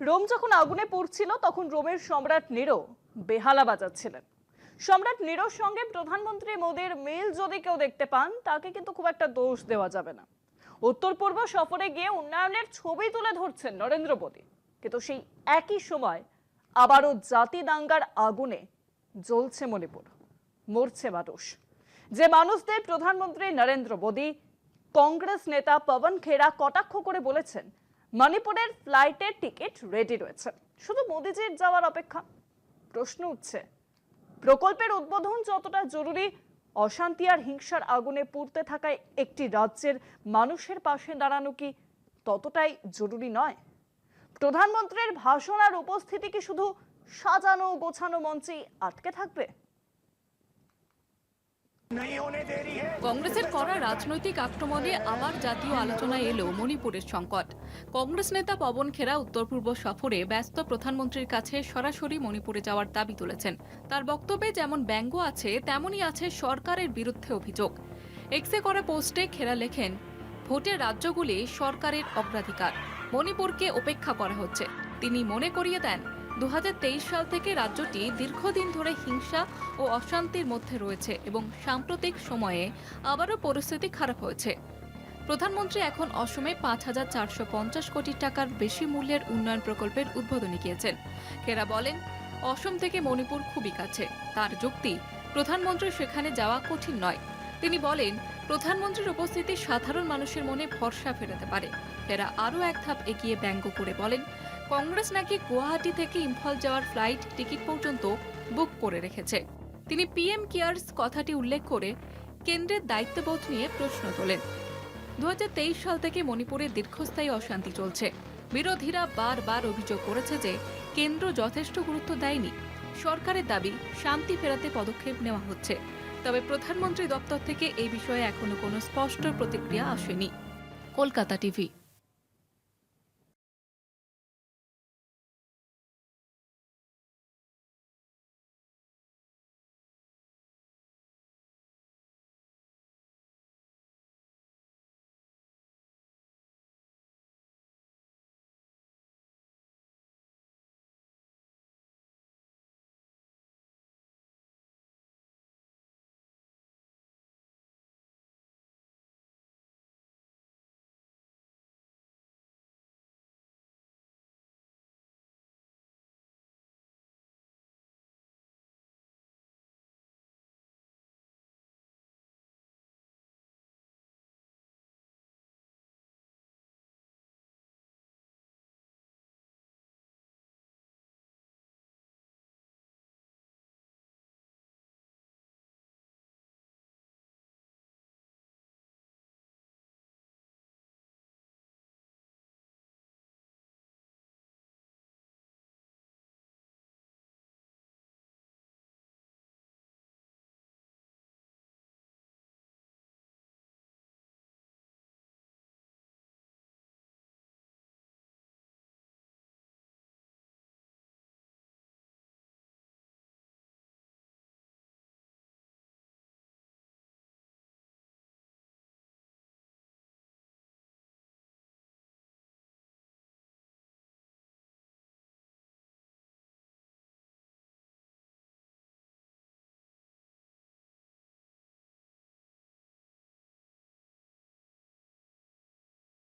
Rome যখন আগুনে পুড়ছিল তখন রোমের সম্রাট নিরো বেহালা বাজাচ্ছিলেন। সম্রাট নিরোর সঙ্গে প্রধানমন্ত্রী মোদীর মিল যদি কেউ দেখতে পান তাকে কিন্তু খুব একটা দোষ দেওয়া যাবে না। উত্তর পূর্ব সফরে গিয়ে উন্নয়নের ছবি তুলে ধরছেন নরেন্দ্র মোদী, কিন্তু সেই একই সময় আবারও জাতি দাঙ্গার আগুনে জ্বলছে মণিপুর, মরছে মানুষ। যে মানুষদের প্রধানমন্ত্রী নরেন্দ্র মোদী কংগ্রেস নেতা পবন খেরা কটাক্ষ করে বলেছেন মণিপুরের ফ্লাইটের টিকিট রেডি রয়েছে, শুধু মোদীজির যাওয়ার অপেক্ষা। প্রশ্ন উঠছে, প্রকল্পের উদ্বোধন যতটা জরুরি, অশান্তি আর হিংসার আগুনে পুড়তে থাকা একটি রাজ্যের মানুষের পাশে দাঁড়ানো কি ততটাই জরুরি নয়? প্রধানমন্ত্রীর ভাষণ আর উপস্থিতি কি শুধু সাজানো গোছানো মঞ্চেই আটকে থাকবে? কংগ্রেসের করা রাজনৈতিক আক্রমণে আবার জাতীয় আলোচনায় এলো মণিপুরের সংকট। কংগ্রেস নেতা পবন খেরা উত্তর পূর্ব সফরে ব্যস্ত প্রধানমন্ত্রীর কাছে সরাসরি মণিপুরে যাওয়ার দাবি তুলেছেন। তার বক্তব্যে যেমন ব্যঙ্গ আছে তেমনই আছে সরকারের বিরুদ্ধে অভিযোগ। এক্সে করা পোস্টে খেরা লেখেন, ভোটের রাজ্যগুলি সরকারের অগ্রাধিকার, মণিপুরকে উপেক্ষা করা হচ্ছে। তিনি মনে করিয়ে দেন 2023 সাল থেকে রাজ্যটি দীর্ঘদিন ধরে হিংসা ও অশান্তির মধ্যে রয়েছে এবং সাম্প্রতিক সময়ে আবারও পরিস্থিতি খারাপ হয়েছে। প্রধানমন্ত্রী এখন অসমে 5,450 কোটি টাকার বেশি মূল্যের উন্নয়ন প্রকল্পের উদ্বোধনী গিয়েছেন। খেরা বলেন, অসম থেকে মণিপুর খুবই কাছে। তার যুক্তি, প্রধানমন্ত্রীর সেখানে যাওয়া কঠিন নয়। তিনি বলেন, প্রধানমন্ত্রীর উপস্থিতি সাধারণ মানুষের মনে ভরসা ফেরাতে পারে। খেরা আরও এক ধাপ এগিয়ে ব্যঙ্গ করে বলেন, কংগ্রেস নাকি গুয়াহাটি থেকে ইম্ফল যাওয়ার ফ্লাইট টিকিট পর্যন্ত বুক করে রেখেছে। তিনি পিএম কেয়ার্স কথাটি উল্লেখ করে কেন্দ্রের দায়িত্ববোধ নিয়ে প্রশ্ন তোলেন। 2023 সাল থেকে মণিপুরে দীর্ঘস্থায়ী অশান্তি চলছে। বিরোধীরা বারবার অভিযোগ করেছে যে কেন্দ্র যথেষ্ট গুরুত্ব দেয়নি। সরকারের দাবি, শান্তি ফেরাতে পদক্ষেপ নেওয়া হচ্ছে, তবে প্রধানমন্ত্রী দপ্তর থেকে এই বিষয়ে এখনো কোনো স্পষ্ট প্রতিক্রিয়া আসেনি। কলকাতা টিভি।